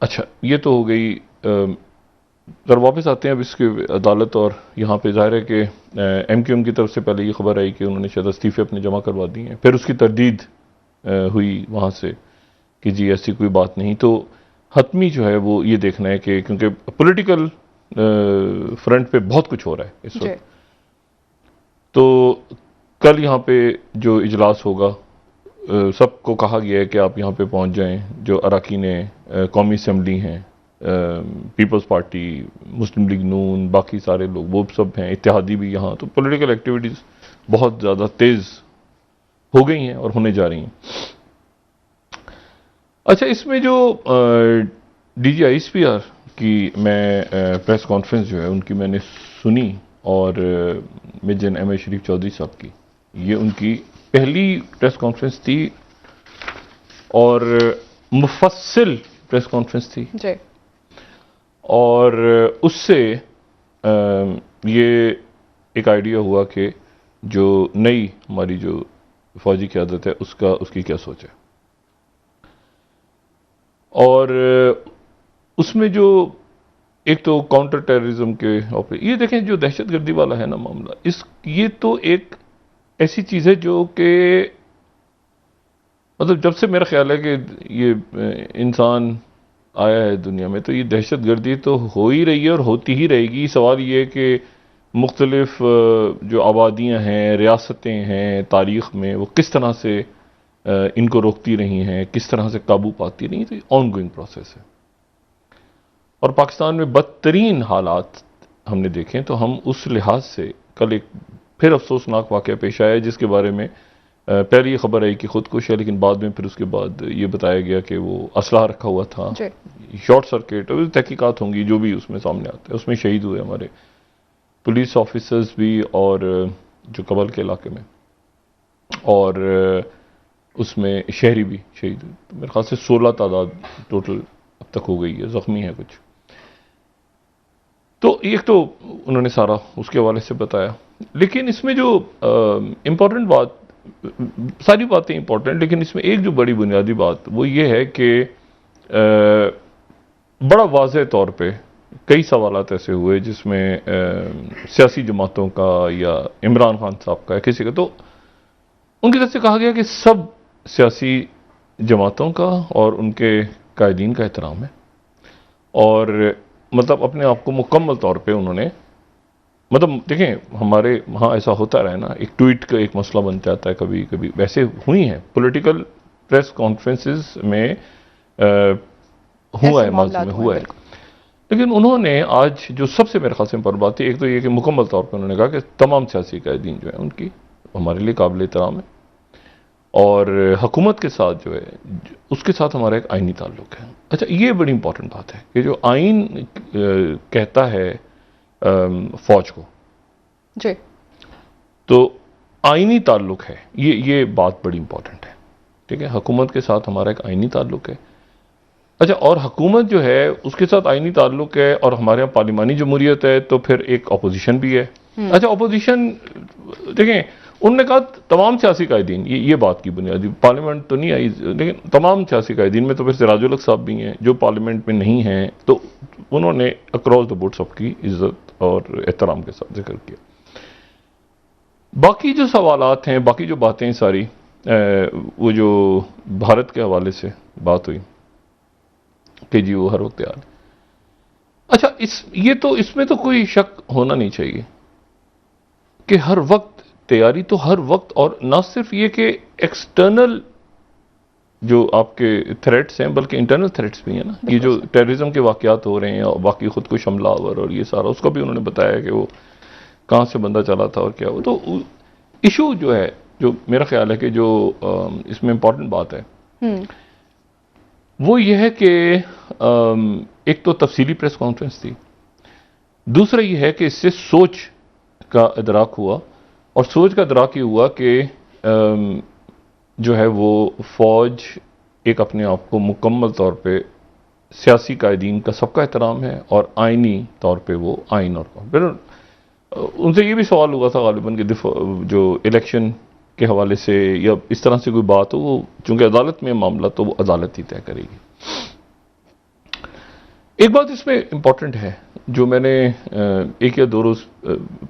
اچھا یہ تو ہو گئی. ذرا واپس آتے ہیں اب اس کے عدالت، اور یہاں پہ ظاہر ہے کہ ایم کیو ایم کی طرف سے پہلے یہ خبر آئی کہ انہوں نے شاید استعفے اپنے جمع کروا دی ہیں، پھر اس کی تردید ہوئی وہاں سے کہ جی ایسی کوئی بات نہیں. تو حتمی جو ہے وہ یہ دیکھنا ہے کہ کیونکہ پولیٹیکل فرنٹ پہ بہت کچھ ہو رہا ہے اس وقت، تو کل یہاں پہ جو اجلاس ہوگا سب کو کہا گیا ہے کہ آپ یہاں پہ پہنچ جائیں، جو اراکین قومی اسمبلی ہیں، پیپلز پارٹی، مسلم لیگ نون، باقی سارے لوگ وہ سب ہیں، اتحادی بھی یہاں. تو پولیٹیکل ایکٹیویٹیز بہت زیادہ تیز ہو گئی ہیں اور ہونے جا رہی ہیں. اچھا اس میں جو D G I S P R کی میں پریس کانفرنس جو ہے ان کی میں نے سنی، اور میجر احمد شریف چودھری صاحب کی، یہ ان کی پہلی پریس کانفرنس تھی اور مفصل پریس کانفرنس تھی جی. اور اس سے یہ ایک آئیڈیا ہوا کہ جو نئی ہماری جو فوجی قیادت ہے اس کی کیا سوچ ہے. اور اس میں جو ایک تو کاؤنٹر ٹیررزم کے یہ دیکھیں جو دہشت گردی والا ہے نا معاملہ، یہ تو ایک ایسی چیز ہے جو کہ مطلب جب سے میرا خیال ہے کہ یہ انسان آیا ہے دنیا میں تو یہ دہشت گردی تو ہو ہی رہی ہے اور ہوتی ہی رہے گی. سوال یہ ہے کہ مختلف جو آبادیاں ہیں، ریاستیں ہیں تاریخ میں، وہ کس طرح سے ان کو روکتی رہی ہیں، کس طرح سے قابو پاتی رہی ہیں. تو یہ آن گوئنگ پروسیس ہے، اور پاکستان میں بدترین حالات ہم نے دیکھیں. تو ہم اس لحاظ سے کل ایک پھر افسوسناک واقعہ پیش آیا جس کے بارے میں پہلے یہ خبر آئی کہ خودکش ہے، لیکن بعد میں پھر اس کے بعد یہ بتایا گیا کہ وہ اسلحہ رکھا ہوا تھا، شارٹ سرکٹ. تحقیقات ہوں گی جو بھی اس میں سامنے آتا ہے. اس میں شہید ہوئے ہمارے پولیس آفیسرز بھی، اور جو کبل کے علاقے میں، اور اس میں شہری بھی شہید ہوئے. میرے خیال سے 16 تعداد ٹوٹل اب تک ہو گئی ہے، زخمی ہے کچھ. تو ایک تو انہوں نے سارا اس کے حوالے سے بتایا، لیکن اس میں جو امپورٹنٹ بات، ساری باتیں امپورٹنٹ، لیکن اس میں ایک جو بڑی بنیادی بات وہ یہ ہے کہ بڑا واضح طور پہ کئی سوالات ایسے ہوئے جس میں سیاسی جماعتوں کا یا عمران خان صاحب کا یا کسی کا، تو ان کی طرف سے کہا گیا کہ سب سیاسی جماعتوں کا اور ان کے قائدین کا احترام ہے، اور مطلب اپنے آپ کو مکمل طور پہ انہوں نے مطلب دیکھیں ہمارے وہاں ایسا ہوتا رہا نا، ایک ٹویٹ کا ایک مسئلہ بن جاتا ہے کبھی کبھی، ویسے ہوئی ہیں پولیٹیکل پریس کانفرنسز میں ہوا ہے، ماضی میں ہوا ہے. لیکن انہوں نے آج جو سب سے میرے خیال سے امپورٹنٹ بات ہے، ایک تو یہ کہ مکمل طور پہ انہوں نے کہا کہ تمام سیاسی قائدین جو ہیں ان کی ہمارے لیے قابل احترام ہے، اور حکومت کے ساتھ جو ہے اس کے ساتھ ہمارا ایک آئینی تعلق ہے. اچھا یہ بڑی امپورٹنٹ بات ہے کہ جو آئین کہتا ہے فوج کو، جی، تو آئینی تعلق ہے، یہ بات بڑی امپورٹنٹ ہے. ٹھیک ہے، حکومت کے ساتھ ہمارا ایک آئینی تعلق ہے. اچھا، اور حکومت جو ہے اس کے ساتھ آئینی تعلق ہے، اور ہمارے یہاں پارلیمانی جمہوریت ہے، تو پھر ایک اپوزیشن بھی ہے. اچھا اپوزیشن دیکھیں انہوں نے کہا تمام سیاسی قائدین، یہ بات کی بنیادی، پارلیمنٹ تو نہیں آئی لیکن تمام سیاسی قائدین میں تو پھر سراج الحق صاحب بھی ہیں جو پارلیمنٹ میں نہیں ہیں، تو انہوں نے اکراس دا بورڈ سب کی عزت اور احترام کے ساتھ ذکر کیا. باقی جو سوالات ہیں، باقی جو باتیں ساری وہ جو بھارت کے حوالے سے بات ہوئی کہ جی وہ ہر وقت تیار ہے. اچھا اس میں تو کوئی شک ہونا نہیں چاہیے کہ ہر وقت تیاری تو ہر وقت، اور نہ صرف یہ کہ ایکسٹرنل جو آپ کے تھریٹس ہیں بلکہ انٹرنل تھریٹس بھی ہیں نا. یہ جو ٹیررزم کے واقعات ہو رہے ہیں اور باقی خود کش حملہ آور اور یہ سارا، اس کا بھی انہوں نے بتایا کہ وہ کہاں سے بندہ چلا تھا اور کیا ہوا. تو ایشو جو ہے، جو میرا خیال ہے کہ جو اس میں امپورٹنٹ بات ہے وہ یہ ہے کہ ایک تو تفصیلی پریس کانفرنس تھی، دوسرا یہ ہے کہ اس سے سوچ کا ادراک ہوا، اور سوچ کا ادراک یہ ہوا کہ جو ہے وہ فوج ایک اپنے آپ کو مکمل طور پہ سیاسی قائدین کا سب کا احترام ہے، اور آئینی طور پہ وہ آئین اور پھر ان سے یہ بھی سوال ہوا تھا غالباً کہ جو الیکشن کے حوالے سے یا اس طرح سے کوئی بات ہو، وہ چونکہ عدالت میں معاملہ تو وہ عدالت ہی طے کرے گی. ایک بات اس میں امپورٹنٹ ہے جو میں نے ایک یا 2 روز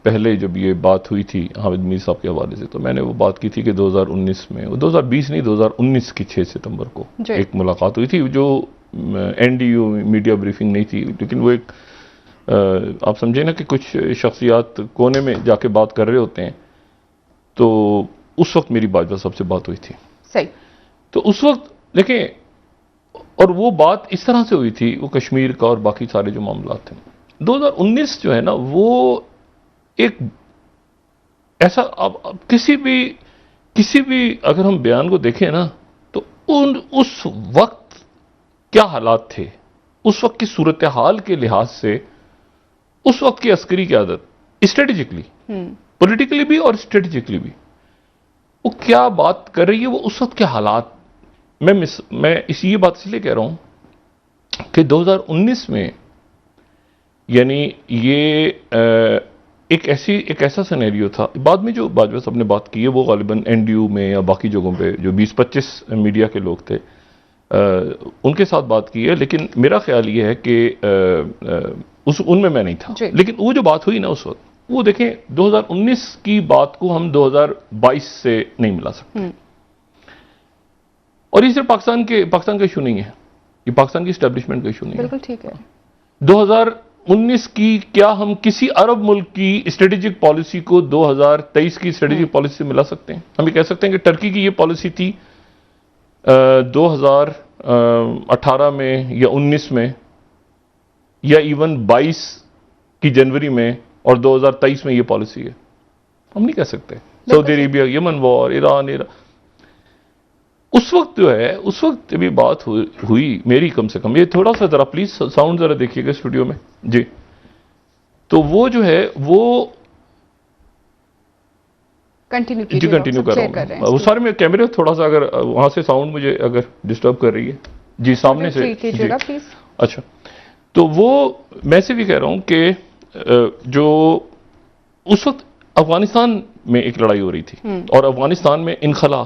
پہلے جب یہ بات ہوئی تھی حامد میر صاحب کے حوالے سے، تو میں نے وہ بات کی تھی کہ 2019 میں، 2020 نہیں 2019 کی 6 ستمبر کو ایک ملاقات ہوئی تھی جو NDU میڈیا بریفنگ نہیں تھی، لیکن وہ ایک آپ سمجھیں نا کہ کچھ شخصیات کونے میں جا کے بات کر رہے ہوتے ہیں، تو اس وقت میری باجوہ صاحب سے بات ہوئی تھی. صحیح. تو اس وقت دیکھیں، اور وہ بات اس طرح سے ہوئی تھی، وہ کشمیر کا اور باقی سارے جو معاملات تھے. 2019 جو ہے نا وہ ایک ایسا، اب کسی بھی اگر ہم بیان کو دیکھیں نا تو اس وقت کیا حالات تھے، اس وقت کی صورتحال کے لحاظ سے، اس وقت کی عسکری قیادت اسٹریٹجکلی، پولیٹیکلی بھی اور اسٹریٹجکلی بھی وہ کیا بات کر رہی ہے، وہ اس وقت کے حالات. میں یہ بات اس لیے کہہ رہا ہوں کہ 2019 میں یعنی یہ ایک ایسا سینیریو تھا. بعد میں جو باجوہ صاحب نے بات کی ہے وہ غالباً NDU میں یا باقی جگہوں پہ جو 20-25 میڈیا کے لوگ تھے ان کے ساتھ بات کی ہے، لیکن میرا خیال یہ ہے کہ ان میں نہیں تھا. لیکن وہ جو بات ہوئی نا اس وقت، وہ دیکھیں 2019 کی بات کو ہم 2022 سے نہیں ملا سکتے. اور یہ صرف پاکستان کا ایشو نہیں ہے، یہ پاکستان کی اسٹیبلشمنٹ کا ایشو نہیں ہے. بالکل ٹھیک ہے. 2019 کی کیا ہم کسی عرب ملک کی اسٹریٹجک پالیسی کو 2023 کی اسٹریٹجک پالیسی سے ملا سکتے ہیں؟ ہم یہ کہہ سکتے ہیں کہ ٹرکی کی یہ پالیسی تھی 2018 میں یا 19 میں یا ایون 22 کی جنوری میں، اور 2023 میں یہ پالیسی ہے. ہم نہیں کہہ سکتے. سعودی عربیہ، یمن وار، ایران اس وقت جو ہے، اس وقت جب یہ بات ہوئی میری، کم سے کم یہ تھوڑا سا ذرا پلیز ساؤنڈ ذرا دیکھیے گا اسٹوڈیو میں جی، تو وہ جو ہے وہ کنٹینیو کر رہا ہوں. وہ سارے میں کیمرے تھوڑا سا اگر وہاں سے ساؤنڈ مجھے اگر ڈسٹرب کر رہی ہے جی سامنے سے جی. اچھا، تو وہ میں سے بھی کہہ رہا ہوں کہ جو اس وقت افغانستان میں ایک لڑائی ہو رہی تھی اور افغانستان میں انخلا